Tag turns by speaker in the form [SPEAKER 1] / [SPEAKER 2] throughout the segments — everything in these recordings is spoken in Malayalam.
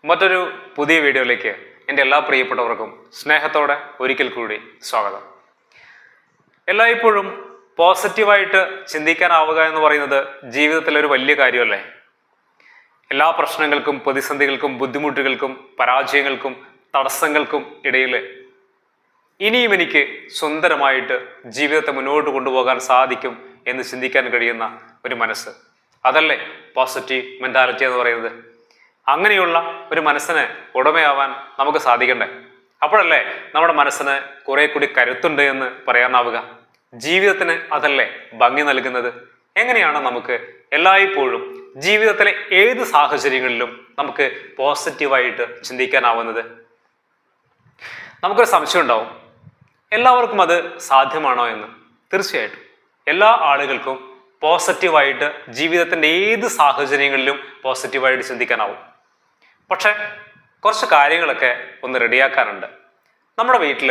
[SPEAKER 1] മറ്റൊരു പുതിയ വീഡിയോയിലേക്ക് എൻ്റെ എല്ലാ പ്രിയപ്പെട്ടവർക്കും സ്നേഹത്തോടെ ഒരിക്കൽ കൂടി സ്വാഗതം. എല്ലായ്പ്പോഴും പോസിറ്റീവായിട്ട് ചിന്തിക്കാനാവുക എന്ന് പറയുന്നത് ജീവിതത്തിലെ ഒരു വലിയ കാര്യമല്ലേ? എല്ലാ പ്രശ്നങ്ങൾക്കും, പ്രതിസന്ധികൾക്കും, ബുദ്ധിമുട്ടുകൾക്കും, പരാജയങ്ങൾക്കും, തടസ്സങ്ങൾക്കും ഇടയിൽ ഇനിയും എനിക്ക് സുന്ദരമായിട്ട് ജീവിതത്തെ മുന്നോട്ട് കൊണ്ടുപോകാൻ സാധിക്കും എന്ന് ചിന്തിക്കാൻ കഴിയുന്ന ഒരു മനസ്സ്, അതല്ലേ പോസിറ്റീവ് മെൻറ്റാലിറ്റി എന്ന് പറയുന്നത്. അങ്ങനെയുള്ള ഒരു മനസ്സിന് ഉടമയാവാൻ നമുക്ക് സാധിക്കണ്ടേ? അപ്പോഴല്ലേ നമ്മുടെ മനസ്സിന് കുറെ കൂടി കരുത്തുണ്ട് എന്ന് പറയാനാവുക. ജീവിതത്തിന് അതല്ലേ ഭംഗി നൽകുന്നത്? എങ്ങനെയാണ് നമുക്ക് എല്ലായ്പ്പോഴും ജീവിതത്തിലെ ഏത് സാഹചര്യങ്ങളിലും നമുക്ക് പോസിറ്റീവായിട്ട് ചിന്തിക്കാനാവുന്നത്? നമുക്കൊരു സംശയം ഉണ്ടാവും, എല്ലാവർക്കും അത് സാധ്യമാണോ എന്ന്. തീർച്ചയായിട്ടും എല്ലാ ആളുകൾക്കും പോസിറ്റീവായിട്ട് ജീവിതത്തിൻ്റെ ഏത് സാഹചര്യങ്ങളിലും പോസിറ്റീവായിട്ട് ചിന്തിക്കാനാവും. പക്ഷെ കുറച്ച് കാര്യങ്ങളൊക്കെ ഒന്ന് റെഡിയാക്കാനുണ്ട്. നമ്മുടെ വീട്ടിൽ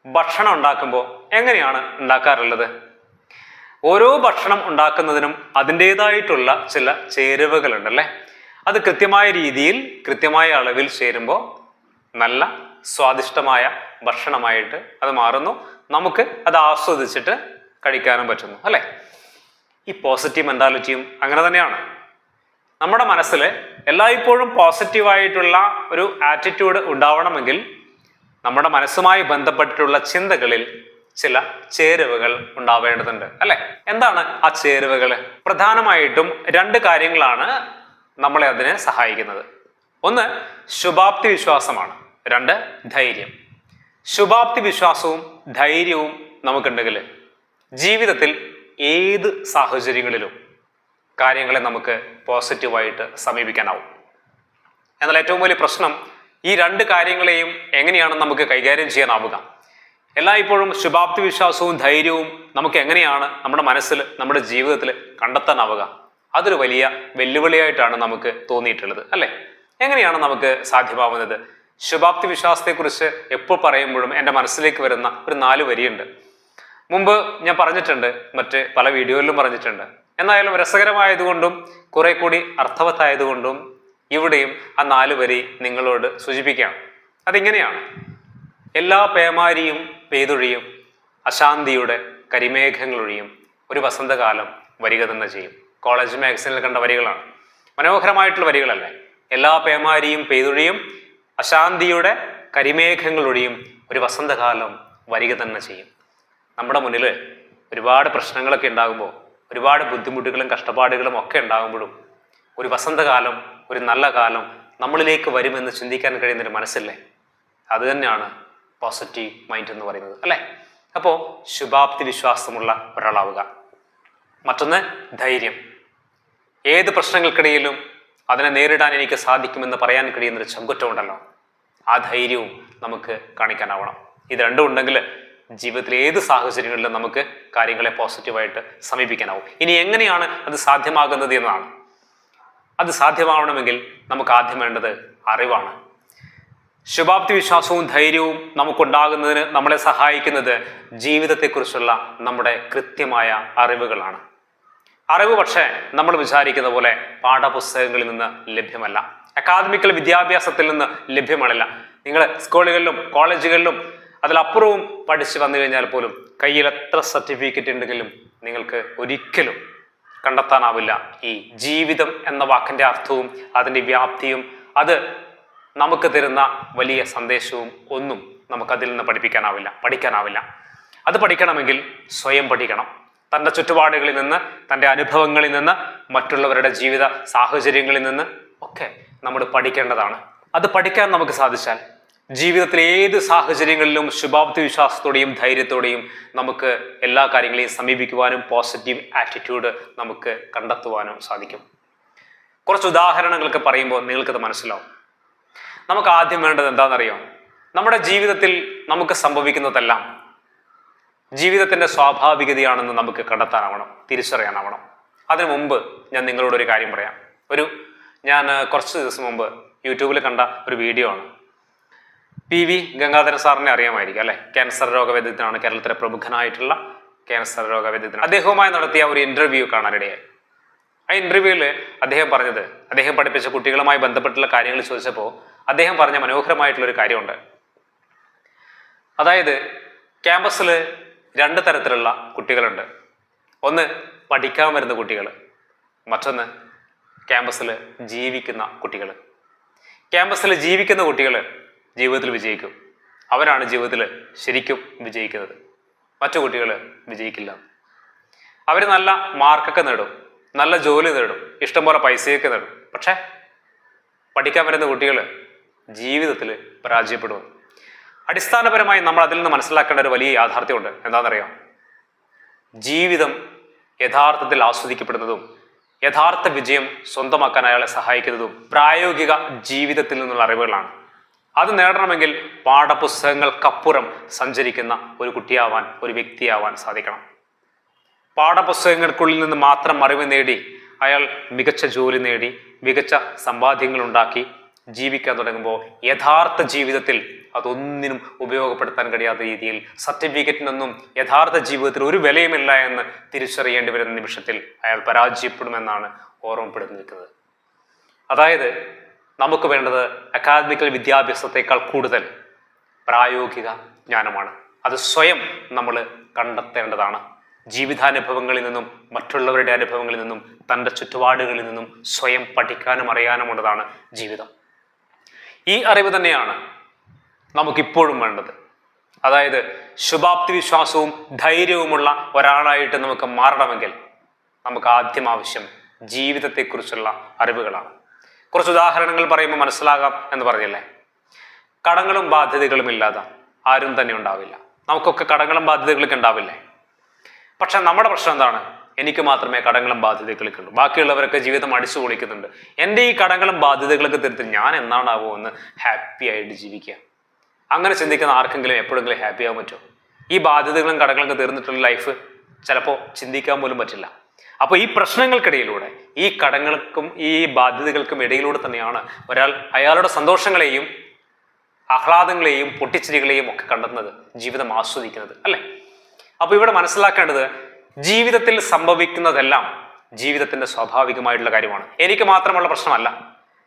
[SPEAKER 1] ഭക്ഷണം ഉണ്ടാക്കുമ്പോൾ എങ്ങനെയാണ് ഉണ്ടാക്കാറുള്ളത്? ഓരോ ഭക്ഷണം ഉണ്ടാക്കുന്നതിനും അതിൻ്റേതായിട്ടുള്ള ചില ചേരുവകളുണ്ടല്ലേ. അത് കൃത്യമായ രീതിയിൽ കൃത്യമായ അളവിൽ ചേരുമ്പോൾ നല്ല സ്വാദിഷ്ടമായ ഭക്ഷണമായിട്ട് അത് മാറുന്നു. നമുക്ക് അത് ആസ്വദിച്ചിട്ട് കഴിക്കാനും പറ്റുന്നു അല്ലേ? ഈ പോസിറ്റീവ് മെൻറ്റാലിറ്റിയും അങ്ങനെ തന്നെയാണ്. നമ്മുടെ മനസ്സിൽ എല്ലായ്പ്പോഴും പോസിറ്റീവായിട്ടുള്ള ഒരു ആറ്റിറ്റ്യൂഡ് ഉണ്ടാവണമെങ്കിൽ നമ്മുടെ മനസ്സുമായി ബന്ധപ്പെട്ടിട്ടുള്ള ചിന്തകളിൽ ചില ചേരുവകൾ ഉണ്ടാവേണ്ടതുണ്ട് അല്ലെ? എന്താണ് ആ ചേരുവകൾ? പ്രധാനമായിട്ടും രണ്ട് കാര്യങ്ങളാണ് നമ്മളെ അതിനെ സഹായിക്കുന്നത്. ഒന്ന് ശുഭാപ്തി വിശ്വാസമാണ്, രണ്ട് ധൈര്യം. ശുഭാപ്തി വിശ്വാസവും ധൈര്യവും നമുക്കുണ്ടെങ്കിൽ ജീവിതത്തിൽ ഏത് സാഹചര്യങ്ങളിലും കാര്യങ്ങളെ നമുക്ക് പോസിറ്റീവായിട്ട് സമീപിക്കാനാവും. എന്നാൽ ഏറ്റവും വലിയ പ്രശ്നം ഈ രണ്ട് കാര്യങ്ങളെയും എങ്ങനെയാണ് നമുക്ക് കൈകാര്യം ചെയ്യാനാവുക? എല്ലായ്പ്പോഴും ശുഭാപ്തി വിശ്വാസവും ധൈര്യവും നമുക്ക് എങ്ങനെയാണ് നമ്മുടെ മനസ്സിൽ, നമ്മുടെ ജീവിതത്തിൽ കണ്ടെത്താനാവുക? അതൊരു വലിയ വെല്ലുവിളിയായിട്ടാണ് നമുക്ക് തോന്നിയിട്ടുള്ളത് അല്ലേ? എങ്ങനെയാണ് നമുക്ക് സാധ്യമാവുന്നത്? ശുഭാപ്തി വിശ്വാസത്തെക്കുറിച്ച് എപ്പോൾ പറയുമ്പോഴും എൻ്റെ മനസ്സിലേക്ക് വരുന്ന ഒരു 4 വരിയുണ്ട്. മുമ്പ് ഞാൻ പറഞ്ഞിട്ടുണ്ട്, മറ്റ് പല വീഡിയോയിലും പറഞ്ഞിട്ടുണ്ട്. എന്നായാലും രസകരമായതുകൊണ്ടും കുറെ കൂടി അർത്ഥവത്തായതുകൊണ്ടും ഇവിടെയും ആ 4 വരി നിങ്ങളോട് സൂചിപ്പിക്കാം. അതിങ്ങനെയാണ്: എല്ലാ പേമാരിയും പെയ്തൊഴിയും, അശാന്തിയുടെ കരിമേഘങ്ങളൊഴിയും, ഒരു വസന്തകാലം വരിക തന്നെ ചെയ്യും. കോളേജ് മാഗസിനിൽ കണ്ട വരികളാണ്. മനോഹരമായിട്ടുള്ള വരികളല്ലേ? എല്ലാ പേമാരിയും പെയ്തൊഴിയും, അശാന്തിയുടെ കരിമേഘങ്ങളൊഴിയും, ഒരു വസന്തകാലം വരിക തന്നെ ചെയ്യും. നമ്മുടെ മുന്നിൽ ഒരുപാട് പ്രശ്നങ്ങളൊക്കെ ഉണ്ടാകുമ്പോൾ, ഒരുപാട് ബുദ്ധിമുട്ടുകളും കഷ്ടപ്പാടുകളും ഒക്കെ ഉണ്ടാകുമ്പോഴും ഒരു വസന്തകാലം, ഒരു നല്ല കാലം നമ്മളിലേക്ക് വരുമെന്ന് ചിന്തിക്കാൻ കഴിയുന്നൊരു മനസ്സില്ലേ? അത് തന്നെയാണ് പോസിറ്റീവ് മൈൻഡ് എന്ന് പറയുന്നത് അല്ലേ? അപ്പോൾ ശുഭാപ്തി വിശ്വാസമുള്ള ഒരാളാവുക. മറ്റൊന്ന് ധൈര്യം. ഏത് പ്രശ്നങ്ങൾക്കിടയിലും അതിനെ നേരിടാൻ എനിക്ക് സാധിക്കുമെന്ന് പറയാൻ കഴിയുന്നൊരു ചങ്കുറ്റമുണ്ടല്ലോ, ആ ധൈര്യവും നമുക്ക് കാണിക്കാനാവണം. ഇത് രണ്ടും ഉണ്ടെങ്കിൽ ജീവിതത്തിലെ ഏത് സാഹചര്യങ്ങളിലും നമുക്ക് കാര്യങ്ങളെ പോസിറ്റീവായിട്ട് സമീപിക്കാനാവും. ഇനി എങ്ങനെയാണ് അത് സാധ്യമാകുന്നത് എന്നതാണ്. അത് സാധ്യമാവണമെങ്കിൽ നമുക്ക് ആദ്യം വേണ്ടത് അറിവാണ്. ശുഭാപ്തി വിശ്വാസവും ധൈര്യവും നമുക്കുണ്ടാകുന്നതിന് നമ്മളെ സഹായിക്കുന്നത് ജീവിതത്തെക്കുറിച്ചുള്ള നമ്മുടെ കൃത്യമായ അറിവുകളാണ്. അറിവ് പക്ഷേ നമ്മൾ വിചാരിക്കുന്ന പോലെ പാഠപുസ്തകങ്ങളിൽ നിന്ന് ലഭ്യമല്ല, അക്കാദമിക്കൽ വിദ്യാഭ്യാസത്തിൽ നിന്ന് ലഭ്യമല്ല. നിങ്ങൾ സ്കൂളുകളിലും കോളേജുകളിലും അതിലപ്പുറവും പഠിച്ചു വന്നു കഴിഞ്ഞാൽ പോലും കയ്യിൽ എത്ര സർട്ടിഫിക്കറ്റ് ഉണ്ടെങ്കിലും നിങ്ങൾക്ക് ഒരിക്കലും കണ്ടെത്താനാവില്ല ഈ ജീവിതം എന്ന വാക്കിൻ്റെ അർത്ഥവും അതിൻ്റെ വ്യാപ്തിയും അത് നമുക്ക് തരുന്ന വലിയ സന്ദേശവും ഒന്നും നമുക്കതിൽ നിന്ന് പഠിക്കാനാവില്ല. അത് പഠിക്കണമെങ്കിൽ സ്വയം പഠിക്കണം. തൻ്റെ ചുറ്റുപാടുകളിൽ നിന്ന്, തൻ്റെ അനുഭവങ്ങളിൽ നിന്ന്, മറ്റുള്ളവരുടെ ജീവിത സാഹചര്യങ്ങളിൽ നിന്ന് ഒക്കെ നമ്മൾ പഠിക്കേണ്ടതാണ്. അത് പഠിക്കാൻ നമുക്ക് സാധിച്ചാൽ ജീവിതത്തിലെ ഏത് സാഹചര്യങ്ങളിലും ശുഭാപ്തി വിശ്വാസത്തോടെയും ധൈര്യത്തോടെയും നമുക്ക് എല്ലാ കാര്യങ്ങളെയും സമീപിക്കുവാനും പോസിറ്റീവ് ആറ്റിറ്റ്യൂഡ് നമുക്ക് കണ്ടെത്തുവാനും സാധിക്കും. കുറച്ച് ഉദാഹരണങ്ങളൊക്കെ പറയുമ്പോൾ നിങ്ങൾക്കത് മനസ്സിലാവും. നമുക്ക് ആദ്യം വേണ്ടത് എന്താണെന്നറിയോ? നമ്മുടെ ജീവിതത്തിൽ നമുക്ക് സംഭവിക്കുന്നതെല്ലാം ജീവിതത്തിൻ്റെ സ്വാഭാവികതയാണെന്ന് നമുക്ക് കണ്ടെത്താനാവണം, തിരിച്ചറിയാനാവണം. അതിനു മുമ്പ് ഞാൻ നിങ്ങളോടൊരു കാര്യം പറയാം. ഞാൻ കുറച്ച് ദിവസം മുമ്പ് യൂട്യൂബിൽ കണ്ട ഒരു വീഡിയോ ആണ്. PV ഗംഗാധരൻ സാറിനെ അറിയാമായിരിക്കും അല്ലെ? ക്യാൻസർ രോഗവിദഗ്ധനാണ്, കേരളത്തിലെ പ്രമുഖനായിട്ടുള്ള ക്യാൻസർ രോഗവിദഗ്ധൻ. അദ്ദേഹവുമായി നടത്തിയ ഒരു ഇന്റർവ്യൂ കാണാനിടയായി. ആ ഇന്റർവ്യൂവിൽ അദ്ദേഹം പറഞ്ഞത്, അദ്ദേഹം പഠിപ്പിച്ച കുട്ടികളുമായി ബന്ധപ്പെട്ടുള്ള കാര്യങ്ങൾ ചോദിച്ചപ്പോൾ അദ്ദേഹം പറഞ്ഞ മനോഹരമായിട്ടുള്ളൊരു കാര്യമുണ്ട്. അതായത് ക്യാമ്പസിൽ 2 തരത്തിലുള്ള കുട്ടികളുണ്ട്. ഒന്ന് പഠിക്കാൻ വരുന്ന കുട്ടികൾ, മറ്റൊന്ന് ക്യാമ്പസിൽ ജീവിക്കുന്ന കുട്ടികൾ. ക്യാമ്പസിൽ ജീവിക്കുന്ന കുട്ടികൾ ജീവിതത്തിൽ വിജയിക്കും. അവരാണ് ജീവിതത്തിൽ ശരിക്കും വിജയിക്കുന്നത്. മറ്റു കുട്ടികൾ വിജയിക്കില്ല. അവർ നല്ല മാർക്കൊക്കെ നേടും, നല്ല ജോലി നേടും, ഇഷ്ടംപോലെ പൈസയൊക്കെ നേടും. പക്ഷെ പഠിക്കാൻ വരുന്ന കുട്ടികൾ ജീവിതത്തിൽ പരാജയപ്പെടും. അടിസ്ഥാനപരമായി നമ്മൾ അതിൽ നിന്ന് മനസ്സിലാക്കേണ്ട ഒരു വലിയ യാഥാർത്ഥ്യമുണ്ട്. എന്താണെന്നറിയാം? ജീവിതം യഥാർത്ഥത്തിൽ ആസ്വദിക്കപ്പെടുന്നതും യഥാർത്ഥ വിജയം സ്വന്തമാക്കാൻ അയാളെ സഹായിക്കുന്നതും പ്രായോഗിക ജീവിതത്തിൽ നിന്നുള്ള അറിവുകളാണ്. അത് നേടണമെങ്കിൽ പാഠപുസ്തകങ്ങൾക്കപ്പുറം സഞ്ചരിക്കുന്ന ഒരു കുട്ടിയാവാൻ, ഒരു വ്യക്തിയാവാൻ സാധിക്കണം. പാഠപുസ്തകങ്ങൾക്കുള്ളിൽ നിന്ന് മാത്രം അറിവ് നേടി അയാൾ മികച്ച ജോലി നേടി മികച്ച സമ്പാദ്യങ്ങൾ ഉണ്ടാക്കി ജീവിക്കാൻ തുടങ്ങുമ്പോൾ യഥാർത്ഥ ജീവിതത്തിൽ അതൊന്നിനും ഉപയോഗപ്പെടുത്താൻ കഴിയാത്ത രീതിയിൽ, സർട്ടിഫിക്കറ്റിനൊന്നും യഥാർത്ഥ ജീവിതത്തിൽ ഒരു വിലയുമില്ല എന്ന് തിരിച്ചറിയേണ്ടി വരുന്ന നിമിഷത്തിൽ അയാൾ പരാജയപ്പെടുമെന്നാണ് ഓർമ്മപ്പെടുത്തിയിരിക്കുന്നത്. അതായത് നമുക്ക് വേണ്ടത് അക്കാദമിക്കൽ വിദ്യാഭ്യാസത്തെക്കാൾ കൂടുതൽ പ്രായോഗിക ജ്ഞാനമാണ്. അത് സ്വയം നമ്മൾ കണ്ടെത്തേണ്ടതാണ്. ജീവിതാനുഭവങ്ങളിൽ നിന്നും മറ്റുള്ളവരുടെ അനുഭവങ്ങളിൽ നിന്നും തൻ്റെ ചുറ്റുപാടുകളിൽ നിന്നും സ്വയം പഠിക്കാനും അറിയാനുമുള്ളതാണ് ജീവിതം. ഈ അറിവ് തന്നെയാണ് നമുക്കിപ്പോഴും വേണ്ടത്. അതായത് ശുഭാപ്തി വിശ്വാസവും ധൈര്യവുമുള്ള ഒരാളായിട്ട് നമുക്ക് മാറണമെങ്കിൽ നമുക്ക് ആദ്യം ആവശ്യം ജീവിതത്തെക്കുറിച്ചുള്ള അറിവുകളാണ്. കുറച്ച് ഉദാഹരണങ്ങൾ പറയുമ്പോൾ മനസ്സിലാകാം എന്ന് പറഞ്ഞില്ലേ? കടങ്ങളും ബാധ്യതകളും ഇല്ലാതെ ആരും തന്നെ ഉണ്ടാവില്ല. നമുക്കൊക്കെ കടങ്ങളും ബാധ്യതകളൊക്കെ ഉണ്ടാവില്ലേ? പക്ഷെ നമ്മുടെ പ്രശ്നം എന്താണ്? എനിക്ക് മാത്രമേ കടങ്ങളും ബാധ്യതകളൊക്കെ ഉള്ളൂ, ബാക്കിയുള്ളവരൊക്കെ ജീവിതം അടിച്ചു പൊളിക്കുന്നുണ്ട്. എൻ്റെ ഈ കടങ്ങളും ബാധ്യതകളൊക്കെ തീർത്ത് ഞാൻ എന്നാണാവോ എന്ന് ഹാപ്പി ആയിട്ട് ജീവിക്കുക. അങ്ങനെ ചിന്തിക്കുന്ന ആർക്കെങ്കിലും എപ്പോഴെങ്കിലും ഹാപ്പി ആകാൻ പറ്റുമോ? ഈ ബാധ്യതകളും കടകളൊക്കെ തീർന്നിട്ടുള്ള ലൈഫ് ചിലപ്പോൾ ചിന്തിക്കാൻ പോലും പറ്റില്ല. അപ്പോൾ ഈ പ്രശ്നങ്ങൾക്കിടയിലൂടെ, ഈ കടങ്ങൾക്കും ഈ ബാധ്യതകൾക്കും ഇടയിലൂടെ തന്നെയാണ് ഒരാൾ അയാളുടെ സന്തോഷങ്ങളെയും ആഹ്ലാദങ്ങളെയും പൊട്ടിച്ചിരികളെയും ഒക്കെ കണ്ടെത്തുന്നത്, ജീവിതം ആസ്വദിക്കുന്നത്, അല്ലേ? അപ്പോൾ ഇവിടെ മനസ്സിലാക്കേണ്ടത് ജീവിതത്തിൽ സംഭവിക്കുന്നതെല്ലാം ജീവിതത്തിന്റെ സ്വാഭാവികമായിട്ടുള്ള കാര്യമാണ്. എനിക്ക് മാത്രമുള്ള പ്രശ്നമല്ല.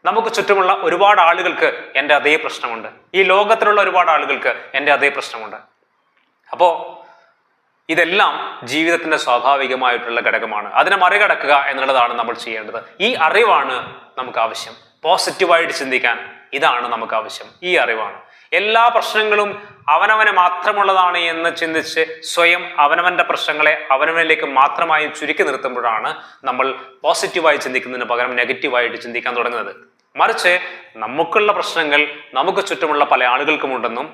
[SPEAKER 1] നമുക്ക് ചുറ്റുമുള്ള ഒരുപാട് ആളുകൾക്ക് എൻ്റെ അതേ പ്രശ്നമുണ്ട്. ഈ ലോകത്തിലുള്ള ഒരുപാട് ആളുകൾക്ക് എൻ്റെ അതേ പ്രശ്നമുണ്ട്. അപ്പോൾ ഇതെല്ലാം ജീവിതത്തിന്റെ സ്വാഭാവികമായിട്ടുള്ള ഘടകമാണ്. അതിനെ മറികടക്കുക എന്നുള്ളതാണ് നമ്മൾ ചെയ്യേണ്ടത്. ഈ അറിവാണ് നമുക്ക് ആവശ്യം. പോസിറ്റീവായിട്ട് ചിന്തിക്കാൻ ഇതാണ് നമുക്ക് ആവശ്യം. ഈ അറിവാണ്. എല്ലാ പ്രശ്നങ്ങളും അവനവന് മാത്രമുള്ളതാണ് എന്ന് ചിന്തിച്ച് സ്വയം അവനവന്റെ പ്രശ്നങ്ങളെ അവനവനിലേക്ക് മാത്രമായി ചുരുക്കി നിർത്തുമ്പോഴാണ് നമ്മൾ പോസിറ്റീവായി ചിന്തിക്കുന്നതിന് പകരം നെഗറ്റീവായിട്ട് ചിന്തിക്കാൻ തുടങ്ങുന്നത്. മറിച്ച് നമുക്കുള്ള പ്രശ്നങ്ങൾ നമുക്ക് ചുറ്റുമുള്ള പല ആളുകൾക്കുമുണ്ടെന്നും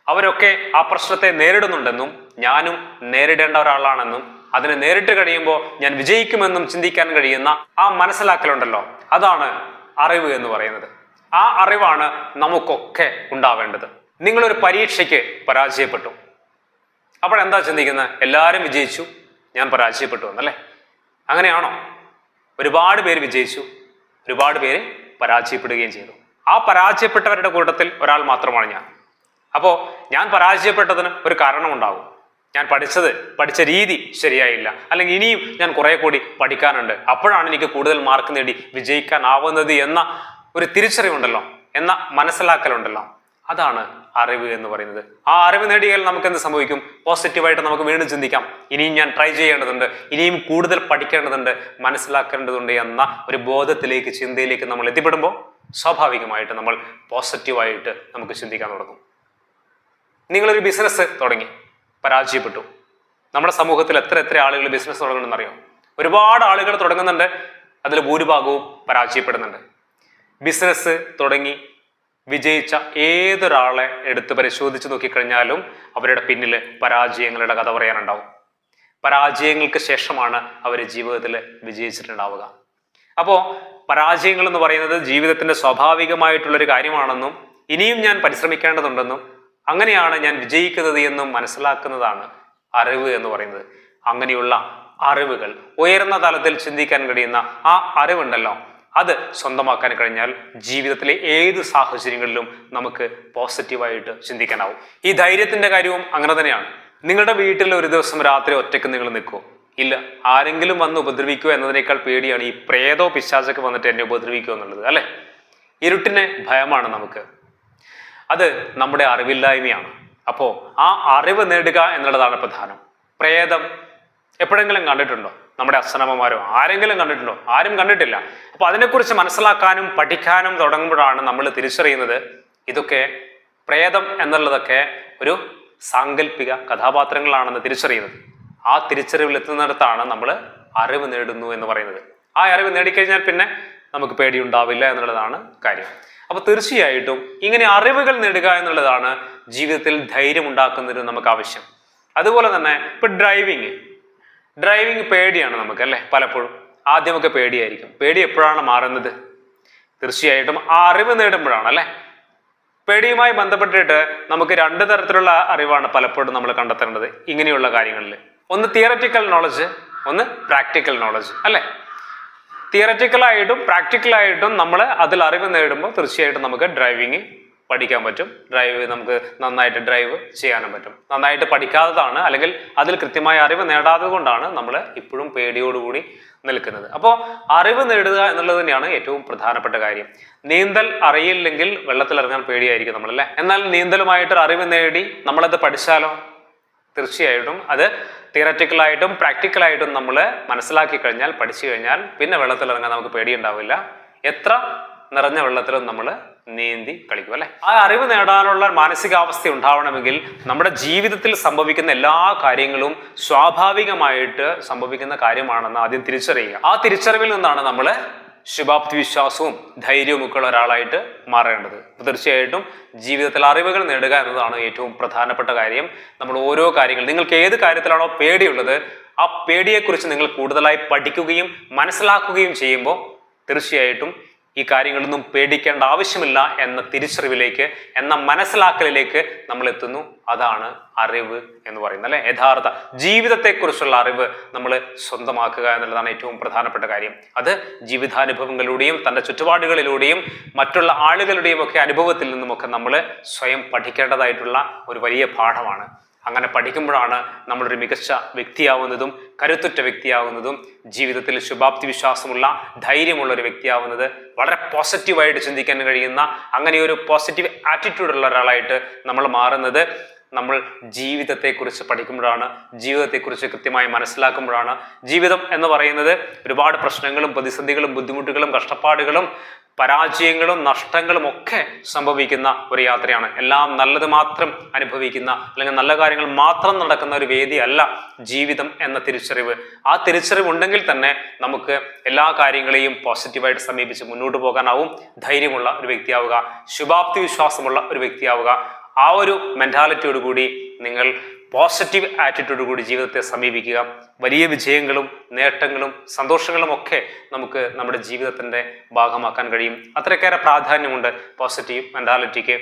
[SPEAKER 1] അവരൊക്കെ ആ പ്രശ്നത്തെ നേരിടുന്നുണ്ടെന്നും ഞാനും നേരിടേണ്ട ഒരാളാണെന്നും അതിനെ നേരിട്ട് കഴിയുമ്പോൾ ഞാൻ വിജയിക്കുമെന്നും ചിന്തിക്കാൻ കഴിയുന്ന ആ മനസ്സിലാക്കലുണ്ടല്ലോ, അതാണ് അറിവ് എന്ന് പറയുന്നത്. ആ അറിവാണ് നമുക്കൊക്കെ ഉണ്ടാവേണ്ടത്. നിങ്ങളൊരു പരീക്ഷയ്ക്ക് പരാജയപ്പെട്ടു. അപ്പോഴെന്താ ചിന്തിക്കുന്നത്? എല്ലാവരും വിജയിച്ചു, ഞാൻ പരാജയപ്പെട്ടു എന്നല്ലേ? അങ്ങനെയാണോ? ഒരുപാട് പേര് വിജയിച്ചു, ഒരുപാട് പേര് പരാജയപ്പെടുകയും ചെയ്തു. ആ പരാജയപ്പെട്ടവരുടെ കൂട്ടത്തിൽ ഒരാൾ മാത്രമാണ് ഞാൻ. അപ്പോൾ ഞാൻ പരാജയപ്പെട്ടതിന് ഒരു കാരണമുണ്ടാകും. ഞാൻ പഠിച്ച രീതി ശരിയായില്ല, അല്ലെങ്കിൽ ഇനിയും ഞാൻ കുറെ കൂടി പഠിക്കാനുണ്ട്, അപ്പോഴാണ് എനിക്ക് കൂടുതൽ മാർക്ക് നേടി വിജയിക്കാനാവുന്നത് എന്ന ഒരു തിരിച്ചറിവുണ്ടല്ലോ, എന്ന മനസ്സിലാക്കലുണ്ടല്ലോ, അതാണ് അറിവ് എന്ന് പറയുന്നത്. ആ അറിവ് നേടിയാൽ നമുക്ക് എന്ത് സംഭവിക്കും? പോസിറ്റീവായിട്ട് നമുക്ക് വീണ്ടും ചിന്തിക്കാം. ഇനിയും ഞാൻ ട്രൈ ചെയ്യേണ്ടതുണ്ട്, ഇനിയും കൂടുതൽ പഠിക്കേണ്ടതുണ്ട്, മനസ്സിലാക്കേണ്ടതുണ്ട് എന്ന ഒരു ബോധത്തിലേക്ക്, ചിന്തയിലേക്ക് നമ്മൾ എത്തിപ്പെടുമ്പോൾ സ്വാഭാവികമായിട്ട് നമ്മൾ പോസിറ്റീവായിട്ട് നമുക്ക് ചിന്തിക്കാൻ തുടങ്ങും. നിങ്ങളൊരു ബിസിനസ് തുടങ്ങി, പരാജയപ്പെട്ടു. നമ്മുടെ സമൂഹത്തിൽ എത്ര ആളുകൾ ബിസിനസ് തുടങ്ങണമെന്നറിയോ? ഒരുപാട് ആളുകൾ തുടങ്ങുന്നുണ്ട്, അതിൽ ഭൂരിഭാഗവും പരാജയപ്പെടുന്നുണ്ട്. ബിസിനസ് തുടങ്ങി വിജയിച്ച ഏതൊരാളെ എടുത്ത് പരിശോധിച്ച് നോക്കിക്കഴിഞ്ഞാലും അവരുടെ പിന്നിൽ പരാജയങ്ങളുടെ കഥ പറയാനുണ്ടാവും. പരാജയങ്ങൾക്ക് ശേഷമാണ് അവർ ജീവിതത്തിൽ വിജയിച്ചിട്ടുണ്ടാവുക. അപ്പോൾ പരാജയങ്ങൾ എന്ന് പറയുന്നത് ജീവിതത്തിന്റെ സ്വാഭാവികമായിട്ടുള്ളൊരു കാര്യമാണെന്നും ഇനിയും ഞാൻ പരിശ്രമിക്കേണ്ടതുണ്ടെന്നും അങ്ങനെയാണ് ഞാൻ വിജയിക്കുന്നത് എന്നും മനസ്സിലാക്കുന്നതാണ് അറിവ് എന്ന് പറയുന്നത്. അങ്ങനെയുള്ള അറിവുകൾ, ഉയർന്ന തലത്തിൽ ചിന്തിക്കാൻ കഴിയുന്ന ആ അറിവുണ്ടല്ലോ, അത് സ്വന്തമാക്കാൻ കഴിഞ്ഞാൽ ജീവിതത്തിലെ ഏത് സാഹചര്യങ്ങളിലും നമുക്ക് പോസിറ്റീവായിട്ട് ചിന്തിക്കാനാവും. ഈ ധൈര്യത്തിന്റെ കാര്യവും അങ്ങനെ തന്നെയാണ്. നിങ്ങളുടെ വീട്ടിൽ ഒരു ദിവസം രാത്രി ഒറ്റയ്ക്ക് നിങ്ങൾ നിൽക്കുമോ? ഇല്ല. ആരെങ്കിലും വന്ന് ഉപദ്രവിക്കുക എന്നതിനേക്കാൾ പേടിയാണ് ഈ പ്രേതോ പിശാചൊക്കെ വന്നിട്ട് എന്നെ ഉപദ്രവിക്കുക എന്നുള്ളത്, അല്ലെ? ഇരുട്ടിനെ ഭയമാണ് നമുക്ക്. അത് നമ്മുടെ അറിവില്ലായ്മയാണ്. അപ്പോൾ ആ അറിവ് നേടുക എന്നുള്ളതാണ് പ്രധാനം. പ്രേതം എപ്പോഴെങ്കിലും കണ്ടിട്ടുണ്ടോ? നമ്മുടെ അച്ഛനമ്മമാരോ ആരെങ്കിലും കണ്ടിട്ടുണ്ടോ? ആരും കണ്ടിട്ടില്ല. അപ്പൊ അതിനെക്കുറിച്ച് മനസ്സിലാക്കാനും പഠിക്കാനും തുടങ്ങുമ്പോഴാണ് നമ്മൾ തിരിച്ചറിയുന്നത് ഇതൊക്കെ പ്രേതം എന്നുള്ളതൊക്കെ ഒരു സാങ്കല്പിക കഥാപാത്രങ്ങളാണെന്ന് തിരിച്ചറിയുന്നത്. ആ തിരിച്ചറിവിൽ എത്തുന്നിടത്താണ് നമ്മൾ അറിവ് നേടുന്നു എന്ന് പറയുന്നത്. ആ അറിവ് നേടിക്കഴിഞ്ഞാൽ പിന്നെ നമുക്ക് പേടിയുണ്ടാവില്ല എന്നുള്ളതാണ് കാര്യം. അപ്പൊ തീർച്ചയായിട്ടും ഇങ്ങനെ അറിവുകൾ നേടുക എന്നുള്ളതാണ് ജീവിതത്തിൽ ധൈര്യം ഉണ്ടാക്കുന്നതിന് നമുക്ക് ആവശ്യം. അതുപോലെ തന്നെ ഇപ്പൊ ഡ്രൈവിങ് പേടിയാണ് നമുക്ക്, അല്ലെ? പലപ്പോഴും ആദ്യമൊക്കെ പേടിയായിരിക്കും. പേടി എപ്പോഴാണ് മാറുന്നത്? തീർച്ചയായിട്ടും ആ അറിവ് നേടുമ്പോഴാണ്, അല്ലെ? പേടിയുമായി ബന്ധപ്പെട്ടിട്ട് നമുക്ക് രണ്ട് തരത്തിലുള്ള അറിവാണ് പലപ്പോഴും നമ്മൾ കണ്ടെത്തേണ്ടത് ഇങ്ങനെയുള്ള കാര്യങ്ങളിൽ. ഒന്ന് തിയററ്റിക്കൽ നോളജ്, ഒന്ന് പ്രാക്ടിക്കൽ നോളജ്, അല്ലെ? തിയററ്റിക്കലായിട്ടും പ്രാക്ടിക്കലായിട്ടും നമ്മൾ അതിൽ അറിവ് നേടുമ്പോൾ തീർച്ചയായിട്ടും നമുക്ക് ഡ്രൈവിങ് പഠിക്കാൻ പറ്റും. നമുക്ക് നന്നായിട്ട് ഡ്രൈവ് ചെയ്യാനും പറ്റും. നന്നായിട്ട് പഠിക്കാത്തതാണ്, അല്ലെങ്കിൽ അതിൽ കൃത്യമായ അറിവ് നേടാത്തത് കൊണ്ടാണ് നമ്മൾ ഇപ്പോഴും പേടിയോടുകൂടി നിൽക്കുന്നത്. അപ്പോൾ അറിവ് നേടുക എന്നുള്ളത് തന്നെയാണ് ഏറ്റവും പ്രധാനപ്പെട്ട കാര്യം. നീന്തൽ അറിയില്ലെങ്കിൽ വെള്ളത്തിൽ ഇറങ്ങാൻ പേടിയായിരിക്കും നമ്മൾ, അല്ലേ? എന്നാൽ നീന്തലുമായിട്ട് അറിവ് നേടി നമ്മളത് പഠിച്ചാലോ? തീർച്ചയായിട്ടും അത് തിയററ്റിക്കലായിട്ടും പ്രാക്ടിക്കലായിട്ടും നമ്മൾ മനസ്സിലാക്കി കഴിഞ്ഞാൽ, പഠിച്ചു കഴിഞ്ഞാൽ പിന്നെ വെള്ളത്തിൽ ഇറങ്ങാൻ നമുക്ക് പേടിയുണ്ടാവില്ല. എത്ര നിറഞ്ഞ വെള്ളത്തിലും നമ്മൾ നീന്തി കളിക്കും, അല്ലെ? ആ അറിവ് നേടാനുള്ള മാനസികാവസ്ഥ ഉണ്ടാവണമെങ്കിൽ നമ്മുടെ ജീവിതത്തിൽ സംഭവിക്കുന്ന എല്ലാ കാര്യങ്ങളും സ്വാഭാവികമായിട്ട് സംഭവിക്കുന്ന കാര്യമാണെന്ന് ആദ്യം തിരിച്ചറിയുക. ആ തിരിച്ചറിവിൽ നിന്നാണ് നമ്മൾ ശുഭാപ്തി വിശ്വാസവും ധൈര്യവും ഒക്കെ ഉള്ള ഒരാളായിട്ട് മാറേണ്ടത്. തീർച്ചയായിട്ടും ജീവിതത്തിൽ അറിവുകൾ നേടുക എന്നതാണ് ഏറ്റവും പ്രധാനപ്പെട്ട കാര്യം. നമ്മൾ ഓരോ കാര്യങ്ങൾ, നിങ്ങൾക്ക് ഏത് കാര്യത്തിലാണോ പേടിയുള്ളത് ആ പേടിയെക്കുറിച്ച് നിങ്ങൾ കൂടുതലായി പഠിക്കുകയും മനസ്സിലാക്കുകയും ചെയ്യുമ്പോൾ തീർച്ചയായിട്ടും ഈ കാര്യങ്ങളൊന്നും പേടിക്കേണ്ട ആവശ്യമില്ല എന്ന തിരിച്ചറിവിലേക്ക്, എന്ന മനസ്സിലാക്കലിലേക്ക് നമ്മൾ എത്തുന്നു. അതാണ് അറിവ് എന്ന് പറയുന്നത്, അല്ലെ? യഥാർത്ഥ ജീവിതത്തെക്കുറിച്ചുള്ള അറിവ് നമ്മൾ സ്വന്തമാക്കുക എന്നുള്ളതാണ് ഏറ്റവും പ്രധാനപ്പെട്ട കാര്യം. അത് ജീവിതാനുഭവങ്ങളിലൂടെയും തൻ്റെ ചുറ്റുപാടുകളിലൂടെയും മറ്റുള്ള ആളുകളുടെയും ഒക്കെ അനുഭവത്തിൽ നിന്നുമൊക്കെ നമ്മൾ സ്വയം പഠിക്കേണ്ടതായിട്ടുള്ള ഒരു വലിയ പാഠമാണ്. അങ്ങനെ പഠിക്കുമ്പോഴാണ് നമ്മളൊരു മികച്ച വ്യക്തിയാവുന്നതും കരുത്തുറ്റ വ്യക്തിയാവുന്നതും ജീവിതത്തിൽ ശുഭാപ്തി വിശ്വാസമുള്ള ധൈര്യമുള്ള ഒരു വ്യക്തിയാവുന്നത്, വളരെ പോസിറ്റീവായിട്ട് ചിന്തിക്കാൻ കഴിയുന്ന അങ്ങനെ ഒരു പോസിറ്റീവ് ആറ്റിറ്റ്യൂഡുള്ള ഒരാളായിട്ട് നമ്മൾ മാറുന്നത് നമ്മൾ ജീവിതത്തെക്കുറിച്ച് പഠിക്കുമ്പോഴാണ്, ജീവിതത്തെക്കുറിച്ച് കൃത്യമായി മനസ്സിലാക്കുമ്പോഴാണ്. ജീവിതം എന്ന് പറയുന്നത് ഒരുപാട് പ്രശ്നങ്ങളും പ്രതിസന്ധികളും ബുദ്ധിമുട്ടുകളും കഷ്ടപ്പാടുകളും പരാജയങ്ങളും നഷ്ടങ്ങളും ഒക്കെ സംഭവിക്കുന്ന ഒരു യാത്രയാണ്. എല്ലാം നല്ലത് മാത്രം അനുഭവിക്കുന്ന, അല്ലെങ്കിൽ നല്ല കാര്യങ്ങൾ മാത്രം നടക്കുന്ന ഒരു വേദിയല്ല ജീവിതം എന്ന തിരിച്ചറിവ്. ആ തിരിച്ചറിവ് ഉണ്ടെങ്കിൽ തന്നെ നമുക്ക് എല്ലാ കാര്യങ്ങളെയും പോസിറ്റീവായിട്ട് സമീപിച്ച് മുന്നോട്ട് പോകാനാവും. ധൈര്യമുള്ള ഒരു വ്യക്തിയാവുക, ശുഭാപ്തി വിശ്വാസമുള്ള ഒരു വ്യക്തിയാവുക. ആ ഒരു മെന്റാലിറ്റിയോടുകൂടി നിങ്ങൾ പോസിറ്റീവ് ആറ്റിറ്റ്യൂഡ് കൂടി ജീവിതത്തെ സമീപിക്കുക. വലിയ വിജയങ്ങളും നേട്ടങ്ങളും സന്തോഷങ്ങളും ഒക്കെ നമുക്ക് നമ്മുടെ ജീവിതത്തിൻ്റെ ഭാഗമാക്കാൻ കഴിയും. അത്രയേറെ പ്രാധാന്യമുണ്ട് പോസിറ്റീവ് മെന്റാലിറ്റിക്ക്.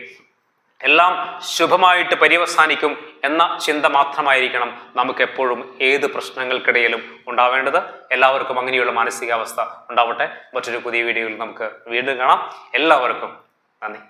[SPEAKER 1] എല്ലാം ശുഭമായിട്ട് പര്യവസാനിക്കും എന്ന ചിന്ത മാത്രമായിരിക്കണം നമുക്ക് എപ്പോഴും ഏത് പ്രശ്നങ്ങൾക്കിടയിലും ഉണ്ടാവേണ്ടത്. എല്ലാവർക്കും അങ്ങനെയുള്ള മാനസികാവസ്ഥ ഉണ്ടാവട്ടെ. മറ്റൊരു പുതിയ വീഡിയോയിൽ നമുക്ക് വീണ്ടും കാണാം. എല്ലാവർക്കും നന്ദി.